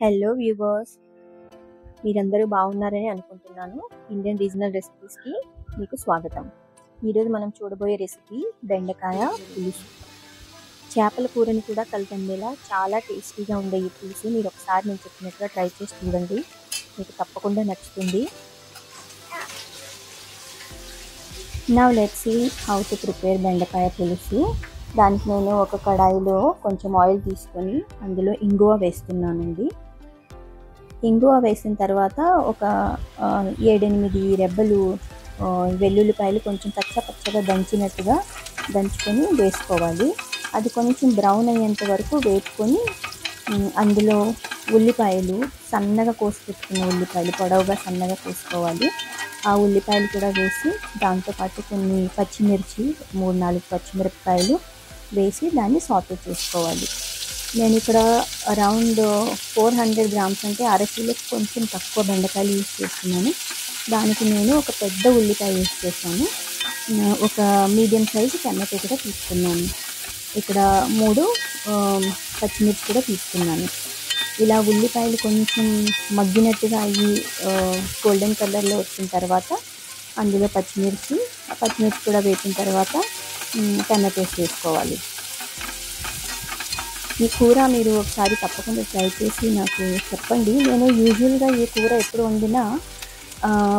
Hello viewers, మీరందరూ బాగున్నారని అనుకుంటున్నాను. ఇండియన్ రీజనల్ రెసిపీస్కి మీకు స్వాగతం. ఈరోజు మనం చూడబోయే రెసిపీ బెండకాయ పులుసు. చేపల కూరని కూడా కలిపేలా చాలా టేస్టీగా ఉండే ఈ పులుసు మీరు ఒకసారి నేను చెప్పినట్టుగా ట్రై చేసి చూడండి, మీకు తప్పకుండా నచ్చుతుంది. Now let's see how to prepare బెండకాయ పులుసు. దానికి నేను ఒక కడాయిలో కొంచెం ఆయిల్ తీసుకొని అందులో ఇంగువ వేస్తున్నానండి. ఇంగువ వేసిన తర్వాత ఒక 7-8 రెబ్బలు వెల్లుల్లిపాయలు కొంచెం పచ్చగా దంచుకొని వేసుకోవాలి. అది కొంచెం బ్రౌన్ అయ్యేంత వరకు వేపుకొని అందులో ఉల్లిపాయలు సన్నగా కోసి పెట్టుకున్న ఉల్లిపాయలు పొడవుగా సన్నగా కోసుకోవాలి. ఆ ఉల్లిపాయలు కూడా వేసి దాంతోపాటు కొన్ని పచ్చిమిర్చి 3-4 పచ్చిమిరపకాయలు వేసి దాన్ని సాటే చేసుకోవాలి. నేను ఇక్కడ అరౌండ్ 400 గ్రామ్స్ అంటే అరకిలోకి కొంచెం తక్కువ బెండకాయలు యూజ్ చేస్తున్నాను. దానికి నేను ఒక పెద్ద ఉల్లిపాయ యూజ్ చేశాను. ఒక మీడియం సైజు టమాటో కూడా తీసుకున్నాను. ఇక్కడ 3 పచ్చిమిర్చి కూడా తీసుకున్నాను. ఇలా ఉల్లిపాయలు కొంచెం మగ్గినట్టుగా అయ్యి గోల్డెన్ కలర్లో వచ్చిన తర్వాత అందులో పచ్చిమిర్చి కూడా వేసిన తర్వాత టమాటోస్ వేసుకోవాలి. ఈ కూర మీరు ఒకసారి తప్పకుండా ట్రై చేసి నాకు చెప్పండి. నేను యూజువల్గా ఈ కూర ఎప్పుడు వండినా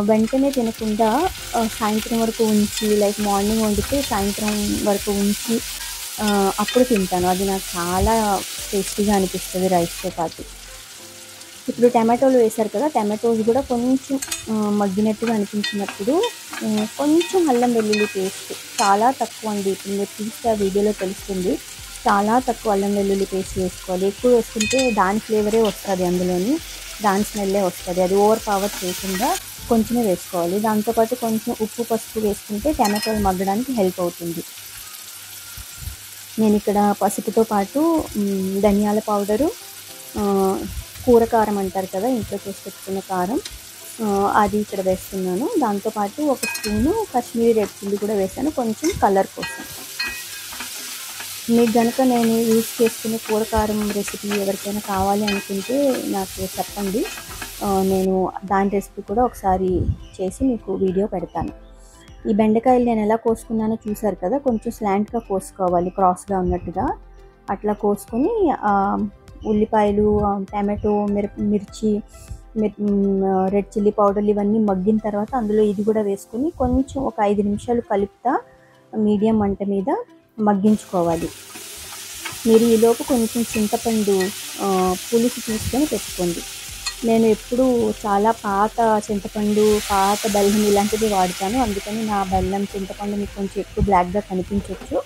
వెంటనే తినకుండా సాయంత్రం వరకు ఉంచి, లైక్ మార్నింగ్ వండితే సాయంత్రం వరకు ఉంచి అప్పుడు తింటాను. అది నాకు చాలా టేస్టీగా అనిపిస్తుంది రైస్తో పాటు. ఇప్పుడు టమాటోలు వేశారు కదా, టమాటోస్ కూడా కొంచెం మగ్గినట్టుగా అనిపించినప్పుడు కొంచెం అల్లం వెల్లుల్లి పేస్ట్ చాలా తక్కువ అండి. ఇప్పుడు మీరు చూస్తే ఆ వీడియోలో తెలుస్తుంది. చాలా తక్కువ అల్లం వెల్లుల్లి పేస్ట్ వేసుకోవాలి. ఎక్కువ వేసుకుంటే దాని ఫ్లేవరే వస్తుంది, అందులోని దాని స్మెల్లే వస్తుంది. అది ఓవర్ పవర్ చేయకుండా కొంచెమే వేసుకోవాలి. దాంతోపాటు కొంచెం ఉప్పు పసుపు వేసుకుంటే టమాటోలు మగ్గడానికి హెల్ప్ అవుతుంది. నేను ఇక్కడ పసుపుతో పాటు ధనియాల పౌడరు, కూర కారం అంటారు కదా, ఇంట్లో చేసి పెట్టుకున్న కారం, అది ఇక్కడ వేస్తున్నాను. దాంతోపాటు ఒక స్పూను కాశ్మీరీ రెడ్ చిల్లీ కూడా వేసాను, కొంచెం కలర్ కోసం. మీకు కనుక నేను యూజ్ చేసుకునే కూర కారం రెసిపీ ఎవరికైనా కావాలి అనుకుంటే నాకు చెప్పండి. నేను దాని రెసిపీ కూడా ఒకసారి చేసి మీకు వీడియో పెడతాను. ఈ బెండకాయలు నేను ఎలా కోసుకున్నానో చూసారు కదా, కొంచెం స్లాంట్గా కోసుకోవాలి, క్రాస్గా ఉన్నట్టుగా. అట్లా కోసుకొని ఉల్లిపాయలు, టమాటో, మిర్చి, రెడ్ చిల్లీ పౌడర్లు ఇవన్నీ మగ్గిన తర్వాత అందులో ఇది కూడా వేసుకొని కొంచెం ఒక 5 నిమిషాలు కలుపుతా మీడియం మంట మీద మగ్గించుకోవాలి. మీరు ఈలోపు కొంచెం చింతపండు పులుసు తీసుకొని పెట్టుకోండి. నేను ఎప్పుడు చాలా పాత చింతపండు, పాత బెల్లం ఇలాంటివి వాడతాను. అందుకని నా బెల్లం చింతపండు మీకు కొంచెం ఎక్కువ బ్లాక్గా కనిపించవచ్చు.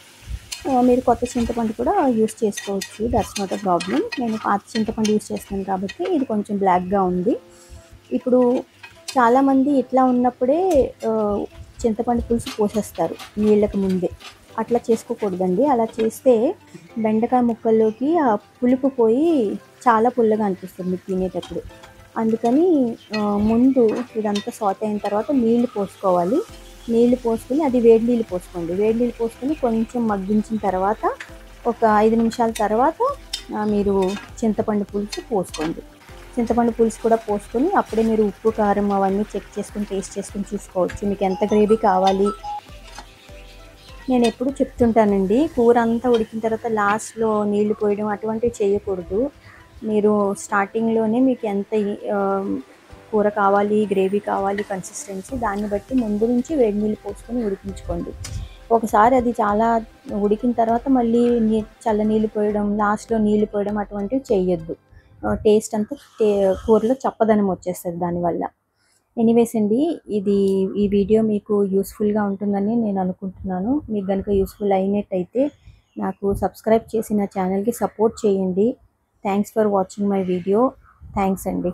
మీరు కొత్త చింతపండు కూడా యూస్ చేసుకోవచ్చు, దట్స్ నాట్ ఎ ప్రాబ్లం. నేను పాత చింతపండు యూస్ చేస్తాను కాబట్టి ఇది కొంచెం బ్లాక్గా ఉంది. ఇప్పుడు చాలామంది ఇట్లా ఉన్నప్పుడే చింతపండు పులుసు పోసేస్తారు నీళ్ళకి ముందే. అట్లా చేసుకోకూడదండి. అలా చేస్తే బెండకాయ ముక్కల్లోకి ఆ పులుపు పోయి చాలా పుల్లగా అనిపిస్తుంది మీకు తినేటప్పుడు. అందుకని ముందు ఇదంతా సాట్ అయిన తర్వాత నీళ్లు పోసుకోవాలి. నీళ్లు పోసుకొని, అది వేడి నీళ్ళు పోసుకోండి. వేడి నీళ్ళు పోసుకొని కొంచెం మగ్గించిన తర్వాత ఒక 5 నిమిషాల తర్వాత మీరు చింతపండు పులుసు పోసుకోండి. చింతపండు పులుసు కూడా పోసుకొని అప్పుడే మీరు ఉప్పు కారం అవన్నీ చెక్ చేసుకొని టేస్ట్ చేసుకొని చూసుకోవచ్చు మీకు ఎంత గ్రేవీ కావాలి. నేను ఎప్పుడు చెప్తుంటానండి, కూర అంతా ఉడికిన తర్వాత లాస్ట్లో నీళ్లు పోయడం అటువంటివి చేయకూడదు. మీరు స్టార్టింగ్లోనే మీకు ఎంత కూర కావాలి, గ్రేవీ కావాలి, కన్సిస్టెన్సీ, దాన్ని బట్టి ముందు నుంచి వేడి నీళ్ళు పోసుకొని ఉడికించుకోండి. ఒకసారి అది చాలా ఉడికిన తర్వాత మళ్ళీ చల్ల నీళ్ళు పోయడం, లాస్ట్లో నీళ్ళు పోయడం అటువంటివి చేయొద్దు. టేస్ట్ అంతా కూరలో చప్పదనం వచ్చేస్తుంది దానివల్ల. ఎనీవేస్ అండి, ఈ వీడియో మీకు యూస్ఫుల్గా ఉంటుందని నేను అనుకుంటున్నాను. మీకు కనుక యూస్ఫుల్ అయినట్టయితే నాకు సబ్స్క్రైబ్ చేసి నా ఛానల్కి సపోర్ట్ చేయండి. Thanks for watching my video. Thanks అండి.